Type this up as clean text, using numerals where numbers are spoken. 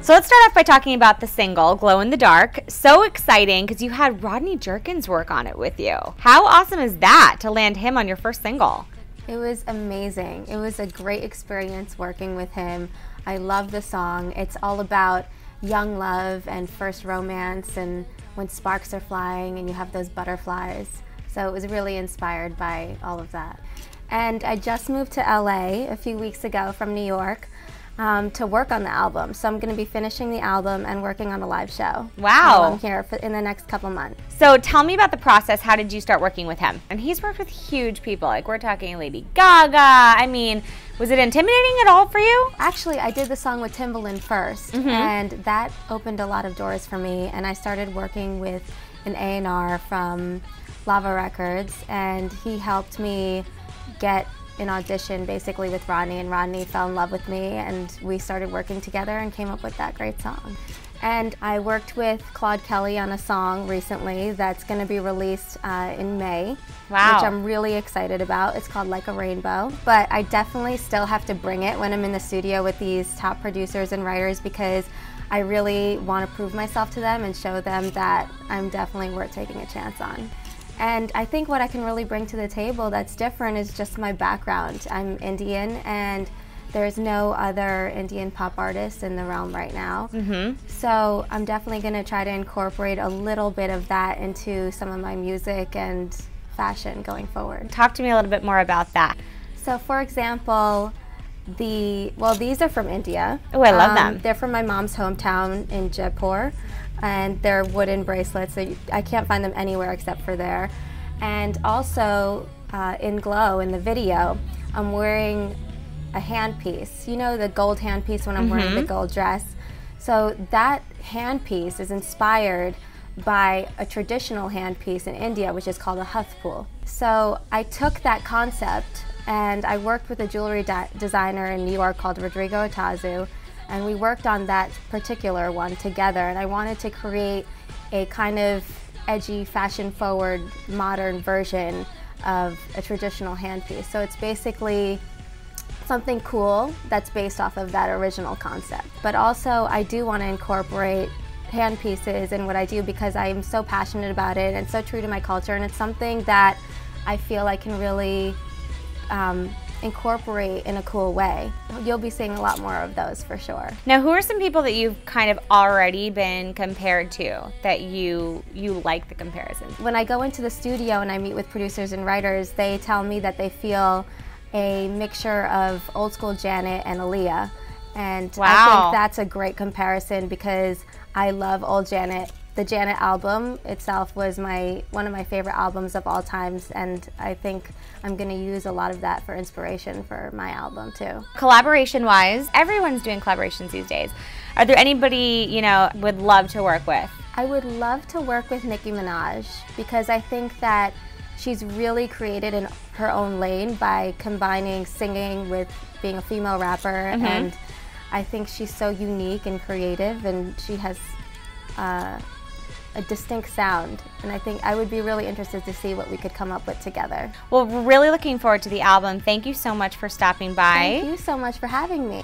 So let's start off by talking about the single, Glow in the Dark. So exciting because you had Rodney Jerkins work on it with you. How awesome is that to land him on your first single? It was amazing. It was a great experience working with him. I love the song. It's all about young love and first romance and when sparks are flying and you have those butterflies. So it was really inspired by all of that. And I just moved to LA a few weeks ago from New York to work on the album. So I'm going to be finishing the album and working on a live show. Wow. While I'm here in the next couple months. So tell me about the process. How did you start working with him? And he's worked with huge people. Like we're talking Lady Gaga. I mean, was it intimidating at all for you? Actually, I did the song with Timbaland first, and that opened a lot of doors for me. And I started working with an A&R from Lava Records, and he helped me get an audition basically with Rodney, and Rodney fell in love with me and we started working together and came up with that great song. And I worked with Claude Kelly on a song recently that's going to be released in May, wow, which I'm really excited about. It's called Like a Rainbow. But I definitely still have to bring it when I'm in the studio with these top producers and writers because I really want to prove myself to them and show them that I'm definitely worth taking a chance on. And I think what I can really bring to the table that's different is just my background. I'm Indian and there's no other Indian pop artist in the realm right now. So I'm definitely going to try to incorporate a little bit of that into some of my music and fashion going forward. Talk to me a little bit more about that. So for example, these are from India. Oh, I love them. They're from my mom's hometown in Jaipur. And they're wooden bracelets, so I can't find them anywhere except for there. And also in Glow, in the video, I'm wearing a handpiece. You know the gold handpiece when I'm wearing the gold dress? So that handpiece is inspired by a traditional handpiece in India, which is called a hathpul. So I took that concept and I worked with a jewelry designer in New York called Rodrigo Otazu, and we worked on that particular one together, and I wanted to create a kind of edgy, fashion-forward, modern version of a traditional handpiece. So it's basically something cool that's based off of that original concept. But also, I do want to incorporate handpieces in what I do because I am so passionate about it and so true to my culture, and it's something that I feel I can really incorporate in a cool way. You'll be seeing a lot more of those for sure. Now, who are some people that you've kind of already been compared to that you like the comparisons? When I go into the studio and I meet with producers and writers, they tell me that they feel a mixture of old school Janet and Aaliyah. And wow, I think that's a great comparison because I love old Janet. The Janet album itself was one of my favorite albums of all times, and I think I'm going to use a lot of that for inspiration for my album too. Collaboration-wise, everyone's doing collaborations these days. Are there anybody would love to work with? I would love to work with Nicki Minaj because I think that she's really created in her own lane by combining singing with being a female rapper, and I think she's so unique and creative, and she has a distinct sound, and I think I would be really interested to see what we could come up with together. Well, we're really looking forward to the album. Thank you so much for stopping by. Thank you so much for having me.